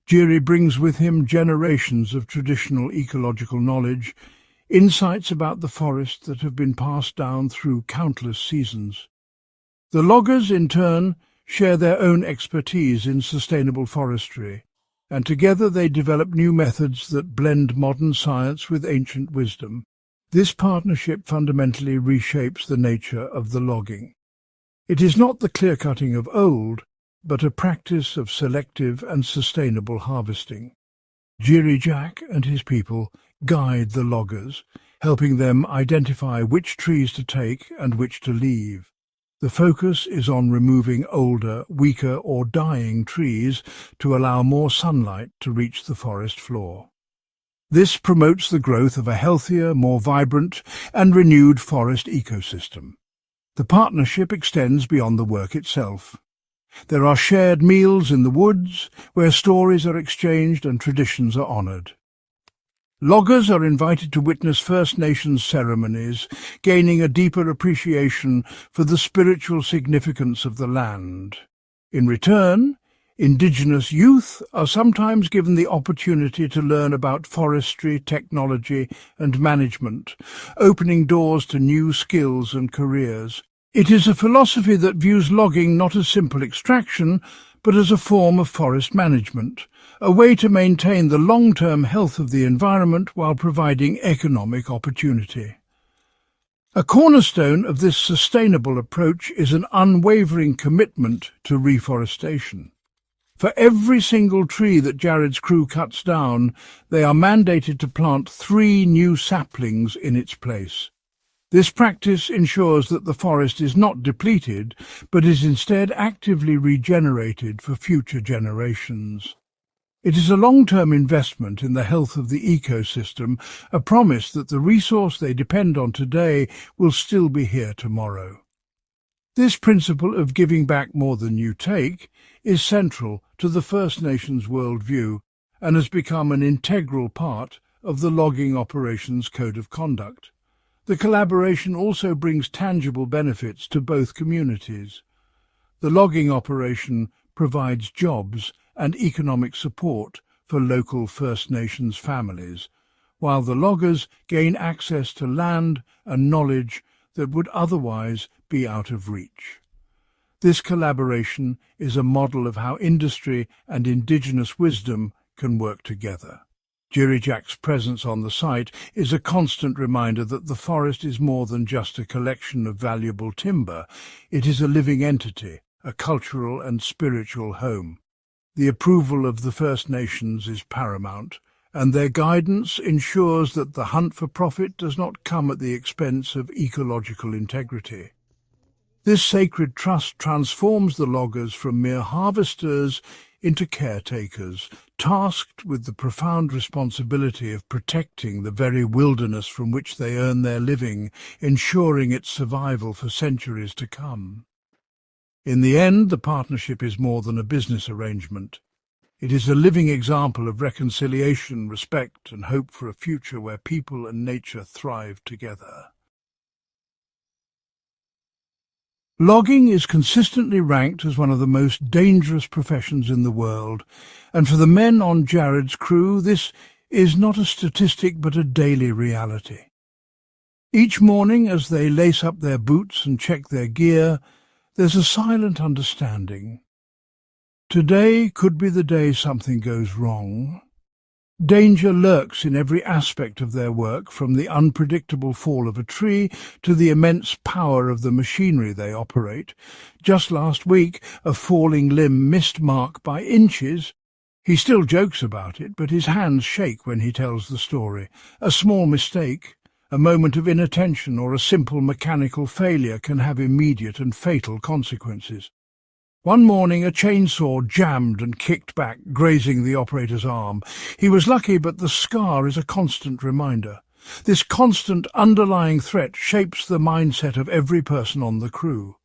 Jiri brings with him generations of traditional ecological knowledge, insights about the forest that have been passed down through countless seasons. The loggers, in turn, share their own expertise in sustainable forestry, and together they develop new methods that blend modern science with ancient wisdom. This partnership fundamentally reshapes the nature of the logging. It is not the clear-cutting of old, but a practice of selective and sustainable harvesting. Jiri Jack and his people guide the loggers, helping them identify which trees to take and which to leave. The focus is on removing older, weaker or dying trees to allow more sunlight to reach the forest floor. This promotes the growth of a healthier, more vibrant and renewed forest ecosystem. The partnership extends beyond the work itself. There are shared meals in the woods, where stories are exchanged and traditions are honoured. Loggers are invited to witness First Nations ceremonies, gaining a deeper appreciation for the spiritual significance of the land. In return, Indigenous youth are sometimes given the opportunity to learn about forestry, technology and management, opening doors to new skills and careers. It is a philosophy that views logging not as simple extraction, but as a form of forest management, a way to maintain the long-term health of the environment while providing economic opportunity. A cornerstone of this sustainable approach is an unwavering commitment to reforestation. For every single tree that Jared's crew cuts down, they are mandated to plant 3 new saplings in its place. This practice ensures that the forest is not depleted, but is instead actively regenerated for future generations. It is a long-term investment in the health of the ecosystem, a promise that the resource they depend on today will still be here tomorrow. This principle of giving back more than you take is central to the First Nations worldview and has become an integral part of the logging operations code of conduct. The collaboration also brings tangible benefits to both communities. The logging operation provides jobs and economic support for local First Nations families, while the loggers gain access to land and knowledge that would otherwise be out of reach. This collaboration is a model of how industry and Indigenous wisdom can work together. Lumberjacks' presence on the site is a constant reminder that the forest is more than just a collection of valuable timber. It is a living entity, a cultural and spiritual home. The approval of the First Nations is paramount, and their guidance ensures that the hunt for profit does not come at the expense of ecological integrity. This sacred trust transforms the loggers from mere harvesters into caretakers, tasked with the profound responsibility of protecting the very wilderness from which they earn their living, ensuring its survival for centuries to come. In the end, the partnership is more than a business arrangement. It is a living example of reconciliation, respect, and hope for a future where people and nature thrive together. Logging is consistently ranked as one of the most dangerous professions in the world, and for the men on Jared's crew, this is not a statistic but a daily reality. Each morning, as they lace up their boots and check their gear, there's a silent understanding. Today could be the day something goes wrong. Danger lurks in every aspect of their work, from the unpredictable fall of a tree to the immense power of the machinery they operate. Just last week, a falling limb missed Mark by inches. He still jokes about it, but his hands shake when he tells the story. A small mistake, a moment of inattention, or a simple mechanical failure can have immediate and fatal consequences. One morning a chainsaw jammed and kicked back, grazing the operator's arm. He was lucky, but the scar is a constant reminder. This constant underlying threat shapes the mindset of every person on the crew.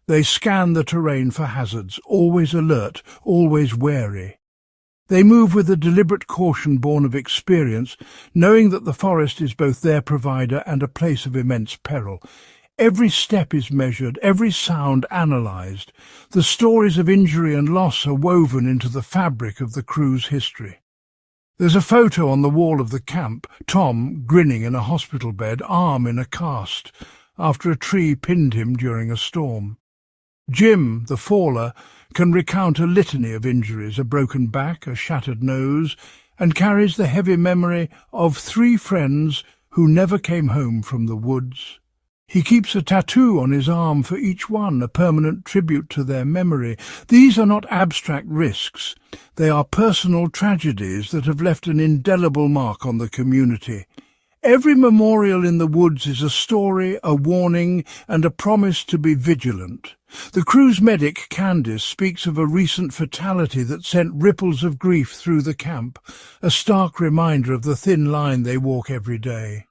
They scan the terrain for hazards, always alert, always wary. They move with a deliberate caution born of experience, knowing that the forest is both their provider and a place of immense peril. Every step is measured, every sound analysed. The stories of injury and loss are woven into the fabric of the crew's history. There's a photo on the wall of the camp, Tom grinning in a hospital bed, arm in a cast, after a tree pinned him during a storm. Jim, the faller, can recount a litany of injuries, a broken back, a shattered nose, and carries the heavy memory of 3 friends who never came home from the woods. He keeps a tattoo on his arm for each one, a permanent tribute to their memory. These are not abstract risks. They are personal tragedies that have left an indelible mark on the community. Every memorial in the woods is a story, a warning, and a promise to be vigilant. The crew's medic, Candice, speaks of a recent fatality that sent ripples of grief through the camp, a stark reminder of the thin line they walk every day.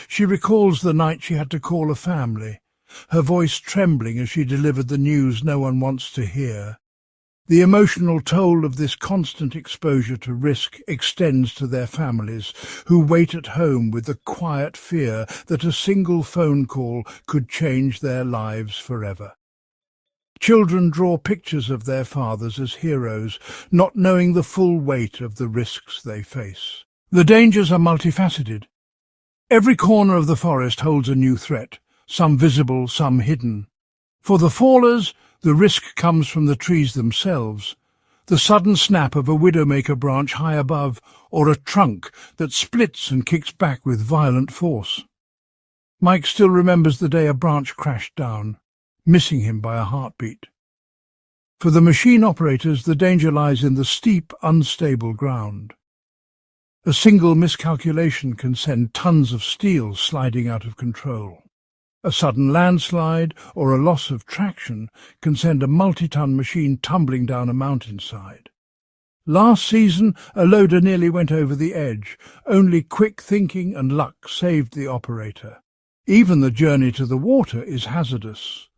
She recalls the night she had to call a family, her voice trembling as she delivered the news no one wants to hear. The emotional toll of this constant exposure to risk extends to their families, who wait at home with the quiet fear that a single phone call could change their lives forever. Children draw pictures of their fathers as heroes, not knowing the full weight of the risks they face. The dangers are multifaceted. Every corner of the forest holds a new threat, some visible, some hidden. For the fallers, The risk comes from the trees themselves, the sudden snap of a widowmaker branch high above, or a trunk that splits and kicks back with violent force. Mike still remembers the day a branch crashed down, missing him by a heartbeat. For the machine operators, the danger lies in the steep, unstable ground. A single miscalculation can send tons of steel sliding out of control. A sudden landslide or a loss of traction can send a multi-ton machine tumbling down a mountainside. Last season, a loader nearly went over the edge. Only quick thinking and luck saved the operator. Even the journey to the water is hazardous.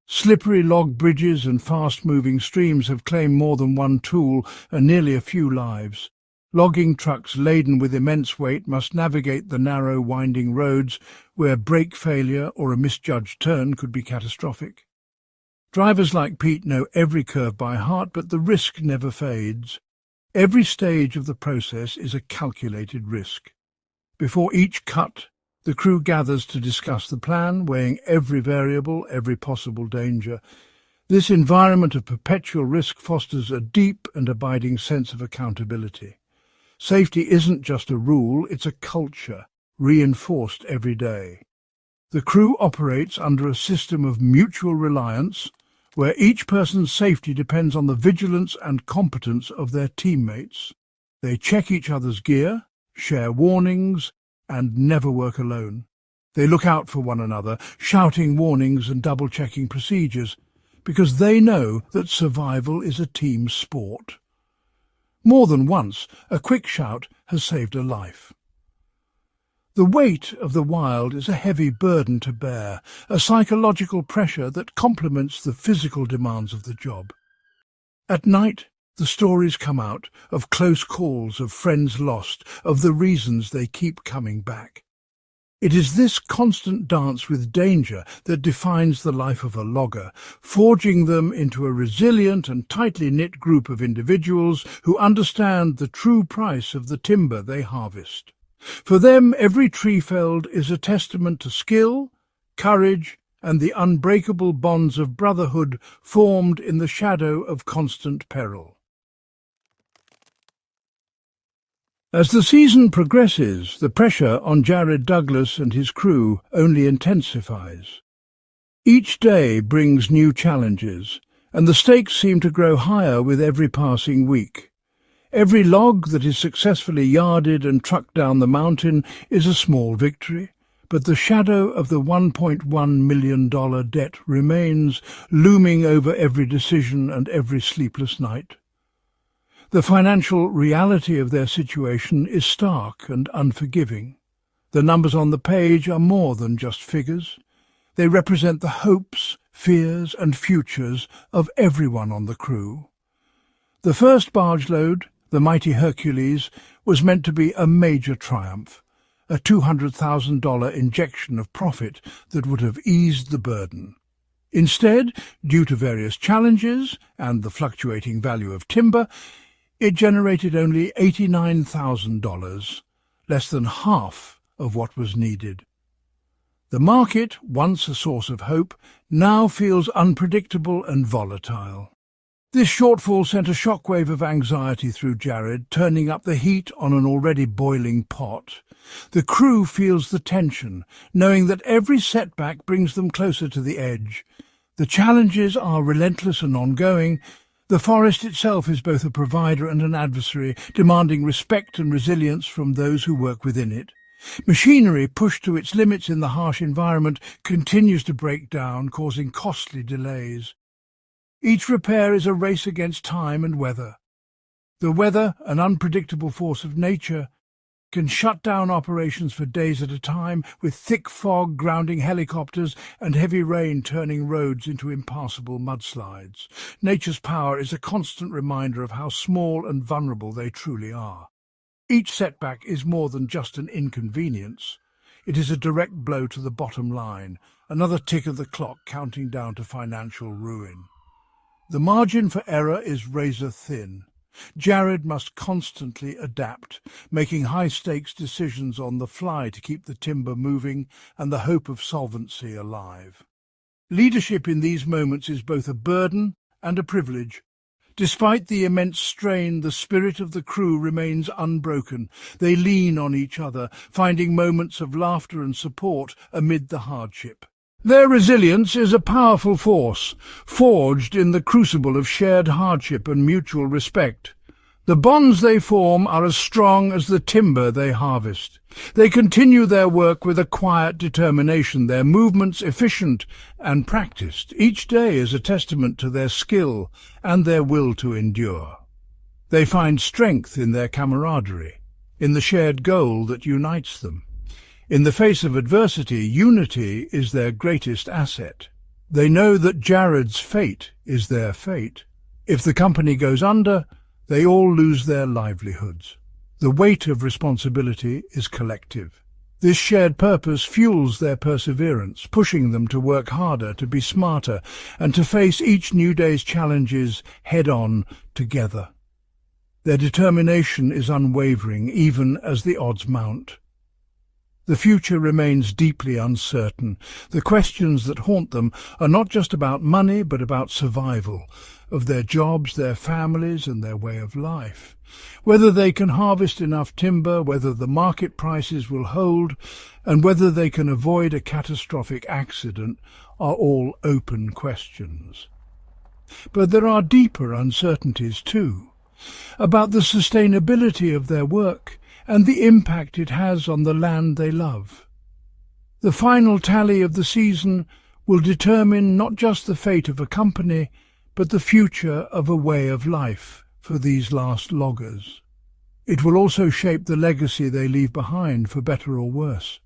Slippery log bridges and fast-moving streams have claimed more than one tool and nearly a few lives. Logging trucks laden with immense weight must navigate the narrow, winding roads where brake failure or a misjudged turn could be catastrophic. Drivers like Pete know every curve by heart, but the risk never fades. Every stage of the process is a calculated risk. Before each cut, the crew gathers to discuss the plan, weighing every variable, every possible danger. This environment of perpetual risk fosters a deep and abiding sense of accountability. Safety isn't just a rule, it's a culture, reinforced every day. The crew operates under a system of mutual reliance, where each person's safety depends on the vigilance and competence of their teammates. They check each other's gear, share warnings, and never work alone. They look out for one another, shouting warnings and double-checking procedures, because they know that survival is a team sport. More than once, a quick shout has saved a life. The weight of the wild is a heavy burden to bear, a psychological pressure that complements the physical demands of the job. At night, the stories come out of close calls, of friends lost, of the reasons they keep coming back. It is this constant dance with danger that defines the life of a logger, forging them into a resilient and tightly knit group of individuals who understand the true price of the timber they harvest. For them, every tree felled is a testament to skill, courage, and the unbreakable bonds of brotherhood formed in the shadow of constant peril. As the season progresses, the pressure on Jared Douglas and his crew only intensifies. Each day brings new challenges, and the stakes seem to grow higher with every passing week. Every log that is successfully yarded and trucked down the mountain is a small victory, but the shadow of the $1.1 million debt remains, looming over every decision and every sleepless night. The financial reality of their situation is stark and unforgiving. The numbers on the page are more than just figures. They represent the hopes, fears and futures of everyone on the crew. The first barge load, the mighty Hercules, was meant to be a major triumph, a $200,000 injection of profit that would have eased the burden. Instead, due to various challenges and the fluctuating value of timber, it generated only $89,000, less than half of what was needed. The market, once a source of hope, now feels unpredictable and volatile. This shortfall sent a shockwave of anxiety through Jared, turning up the heat on an already boiling pot. The crew feels the tension, knowing that every setback brings them closer to the edge. The challenges are relentless and ongoing. The forest itself is both a provider and an adversary, demanding respect and resilience from those who work within it. Machinery, pushed to its limits in the harsh environment, continues to break down, causing costly delays. Each repair is a race against time and weather. The weather, an unpredictable force of nature, can shut down operations for days at a time, with thick fog grounding helicopters and heavy rain turning roads into impassable mudslides. Nature's power is a constant reminder of how small and vulnerable they truly are. Each setback is more than just an inconvenience. It is a direct blow to the bottom line, another tick of the clock counting down to financial ruin. The margin for error is razor thin. Jared must constantly adapt, making high-stakes decisions on the fly to keep the timber moving and the hope of solvency alive. Leadership in these moments is both a burden and a privilege. Despite the immense strain, the spirit of the crew remains unbroken. They lean on each other, finding moments of laughter and support amid the hardship. Their resilience is a powerful force, forged in the crucible of shared hardship and mutual respect. The bonds they form are as strong as the timber they harvest. They continue their work with a quiet determination, their movements efficient and practiced. Each day is a testament to their skill and their will to endure. They find strength in their camaraderie, in the shared goal that unites them. In the face of adversity, unity is their greatest asset. They know that Jared's fate is their fate. If the company goes under, they all lose their livelihoods. The weight of responsibility is collective. This shared purpose fuels their perseverance, pushing them to work harder, to be smarter, and to face each new day's challenges head-on together. Their determination is unwavering, even as the odds mount. The future remains deeply uncertain. The questions that haunt them are not just about money, but about survival, of their jobs, their families, and their way of life. Whether they can harvest enough timber, whether the market prices will hold, and whether they can avoid a catastrophic accident are all open questions. But there are deeper uncertainties too, about the sustainability of their work and the impact it has on the land they love. The final tally of the season will determine not just the fate of a company, but the future of a way of life for these last loggers. It will also shape the legacy they leave behind, for better or worse.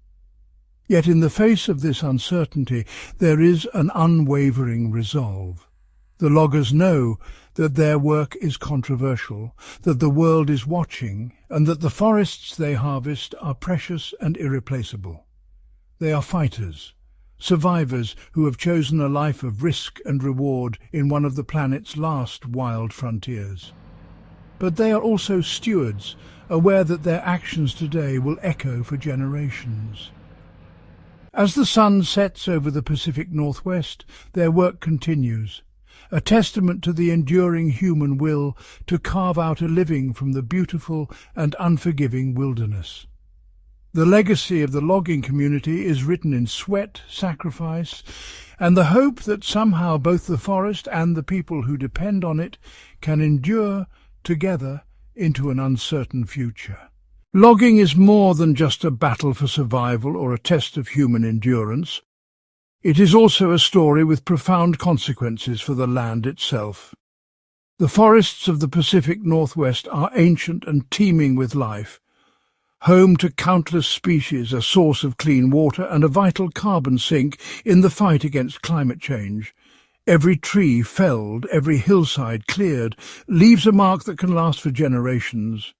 Yet in the face of this uncertainty, there is an unwavering resolve. The loggers know that their work is controversial, that the world is watching, and that the forests they harvest are precious and irreplaceable. They are fighters, survivors who have chosen a life of risk and reward in one of the planet's last wild frontiers. But they are also stewards, aware that their actions today will echo for generations. As the sun sets over the Pacific Northwest, their work continues, a testament to the enduring human will to carve out a living from the beautiful and unforgiving wilderness. The legacy of the logging community is written in sweat, sacrifice, and the hope that somehow both the forest and the people who depend on it can endure together into an uncertain future. Logging is more than just a battle for survival or a test of human endurance. It is also a story with profound consequences for the land itself. The forests of the Pacific Northwest are ancient and teeming with life, home to countless species, a source of clean water and a vital carbon sink in the fight against climate change. Every tree felled, every hillside cleared, leaves a mark that can last for generations.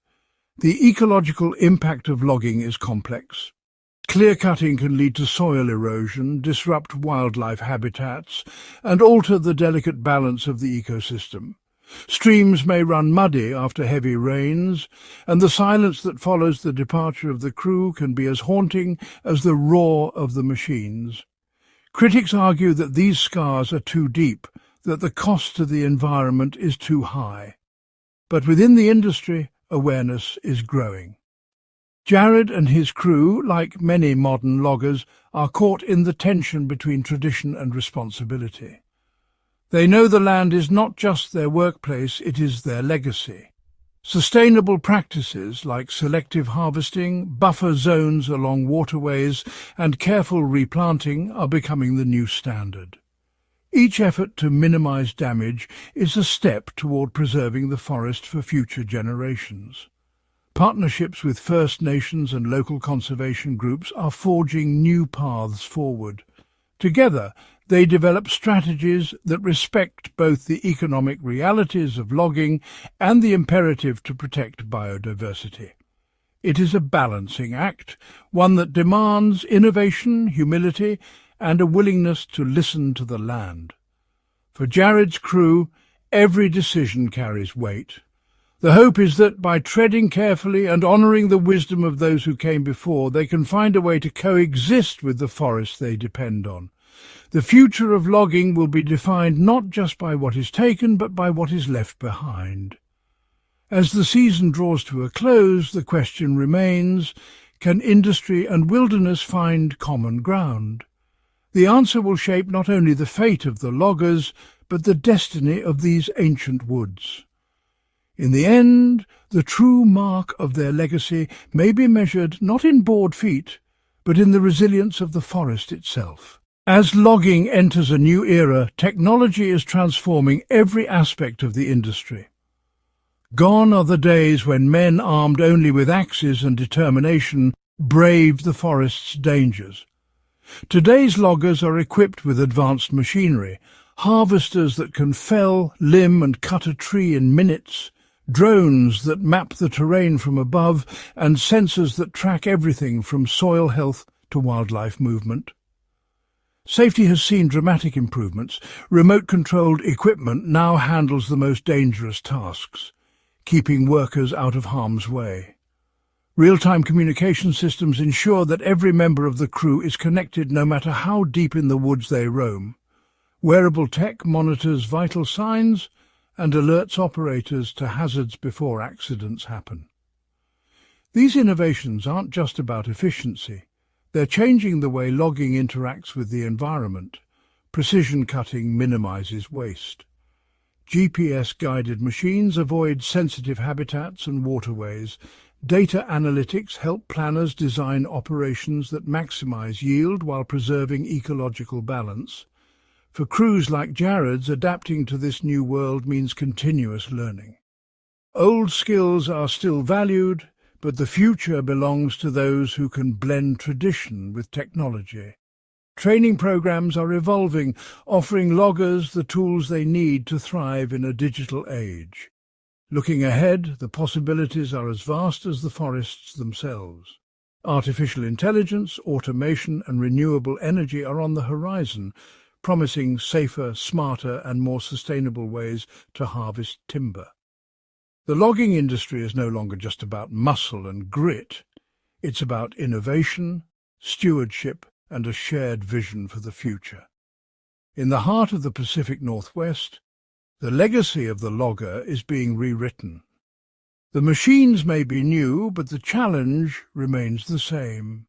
The ecological impact of logging is complex. Clear-cutting can lead to soil erosion, disrupt wildlife habitats, and alter the delicate balance of the ecosystem. Streams may run muddy after heavy rains, and the silence that follows the departure of the crew can be as haunting as the roar of the machines. Critics argue that these scars are too deep, that the cost to the environment is too high. But within the industry, awareness is growing. Jared and his crew, like many modern loggers, are caught in the tension between tradition and responsibility. They know the land is not just their workplace, it is their legacy. Sustainable practices like selective harvesting, buffer zones along waterways, and careful replanting are becoming the new standard. Each effort to minimize damage is a step toward preserving the forest for future generations. Partnerships with First Nations and local conservation groups are forging new paths forward. Together, they develop strategies that respect both the economic realities of logging and the imperative to protect biodiversity. It is a balancing act, one that demands innovation, humility, and a willingness to listen to the land. For Jared's crew, every decision carries weight. The hope is that by treading carefully and honouring the wisdom of those who came before, they can find a way to coexist with the forest they depend on. The future of logging will be defined not just by what is taken, but by what is left behind. As the season draws to a close, the question remains, can industry and wilderness find common ground? The answer will shape not only the fate of the loggers, but the destiny of these ancient woods. In the end, the true mark of their legacy may be measured not in board feet, but in the resilience of the forest itself. As logging enters a new era, technology is transforming every aspect of the industry. Gone are the days when men armed only with axes and determination braved the forest's dangers. Today's loggers are equipped with advanced machinery, harvesters that can fell, limb and cut a tree in minutes, drones that map the terrain from above, and sensors that track everything from soil health to wildlife movement. Safety has seen dramatic improvements. Remote-controlled equipment now handles the most dangerous tasks, keeping workers out of harm's way. Real-time communication systems ensure that every member of the crew is connected no matter how deep in the woods they roam. Wearable tech monitors vital signs and alerts operators to hazards before accidents happen. These innovations aren't just about efficiency. They're changing the way logging interacts with the environment. Precision cutting minimizes waste. GPS-guided machines avoid sensitive habitats and waterways. Data analytics help planners design operations that maximize yield while preserving ecological balance. For crews like Jared's, adapting to this new world means continuous learning. Old skills are still valued, but the future belongs to those who can blend tradition with technology. Training programs are evolving, offering loggers the tools they need to thrive in a digital age. Looking ahead, the possibilities are as vast as the forests themselves. Artificial intelligence, automation and renewable energy are on the horizon, promising safer, smarter and more sustainable ways to harvest timber. The logging industry is no longer just about muscle and grit. It's about innovation, stewardship and a shared vision for the future. In the heart of the Pacific Northwest, the legacy of the logger is being rewritten. The machines may be new, but the challenge remains the same: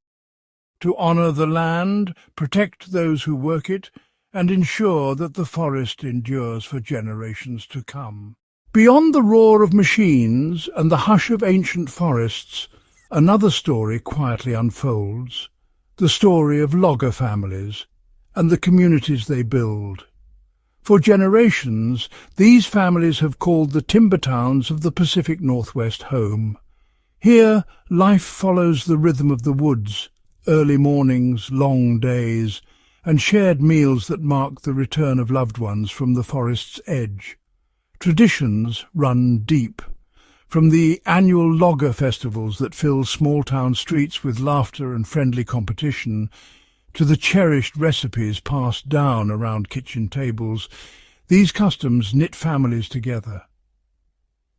to honor the land, protect those who work it, and ensure that the forest endures for generations to come. Beyond the roar of machines and the hush of ancient forests, another story quietly unfolds, the story of logger families and the communities they build. For generations, these families have called the timber towns of the Pacific Northwest home. Here, life follows the rhythm of the woods, early mornings, long days, and shared meals that mark the return of loved ones from the forest's edge. Traditions run deep, from the annual logger festivals that fill small-town streets with laughter and friendly competition, to the cherished recipes passed down around kitchen tables. These customs knit families together.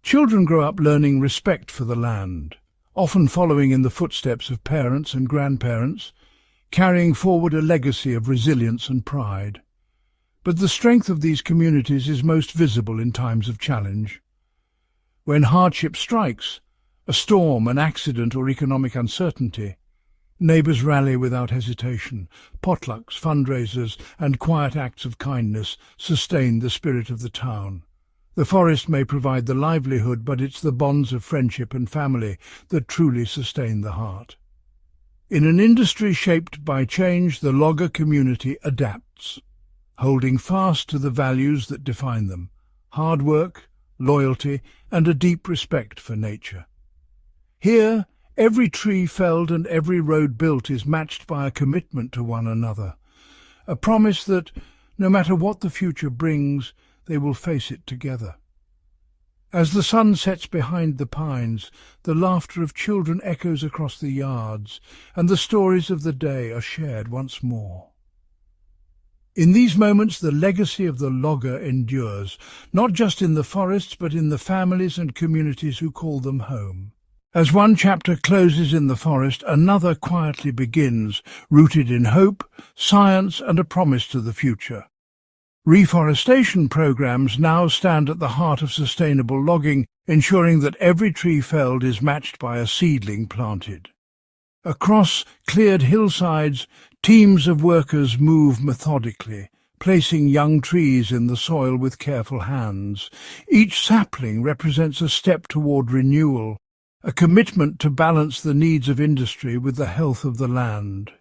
Children grow up learning respect for the land, often following in the footsteps of parents and grandparents, carrying forward a legacy of resilience and pride. But the strength of these communities is most visible in times of challenge. When hardship strikes, a storm, an accident or economic uncertainty, neighbours rally without hesitation. Potlucks, fundraisers and quiet acts of kindness sustain the spirit of the town. The forest may provide the livelihood, but it's the bonds of friendship and family that truly sustain the heart. In an industry shaped by change, the logger community adapts, holding fast to the values that define them: hard work, loyalty, and a deep respect for nature. Here, every tree felled and every road built is matched by a commitment to one another, a promise that, no matter what the future brings, they will face it together. As the sun sets behind the pines, the laughter of children echoes across the yards, and the stories of the day are shared once more. In these moments, the legacy of the logger endures, not just in the forests, but in the families and communities who call them home. As one chapter closes in the forest, another quietly begins, rooted in hope, science and a promise to the future. Reforestation programs now stand at the heart of sustainable logging, ensuring that every tree felled is matched by a seedling planted. Across cleared hillsides, teams of workers move methodically, placing young trees in the soil with careful hands. Each sapling represents a step toward renewal, a commitment to balance the needs of industry with the health of the land.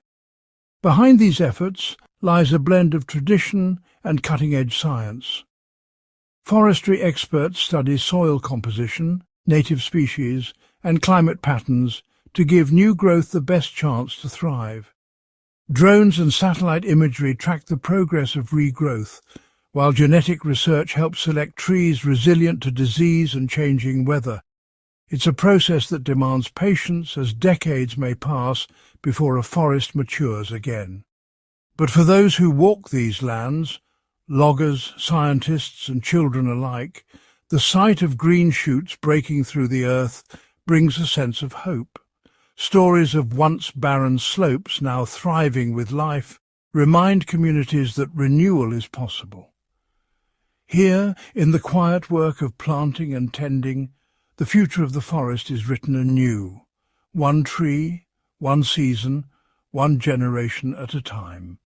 Behind these efforts lies a blend of tradition and cutting-edge science. Forestry experts study soil composition, native species, and climate patterns to give new growth the best chance to thrive. Drones and satellite imagery track the progress of regrowth, while genetic research helps select trees resilient to disease and changing weather. It's a process that demands patience, as decades may pass before a forest matures again. But for those who walk these lands, loggers, scientists and children alike, the sight of green shoots breaking through the earth brings a sense of hope. Stories of once barren slopes now thriving with life remind communities that renewal is possible. Here, in the quiet work of planting and tending, the future of the forest is written anew, one tree, one season, one generation at a time.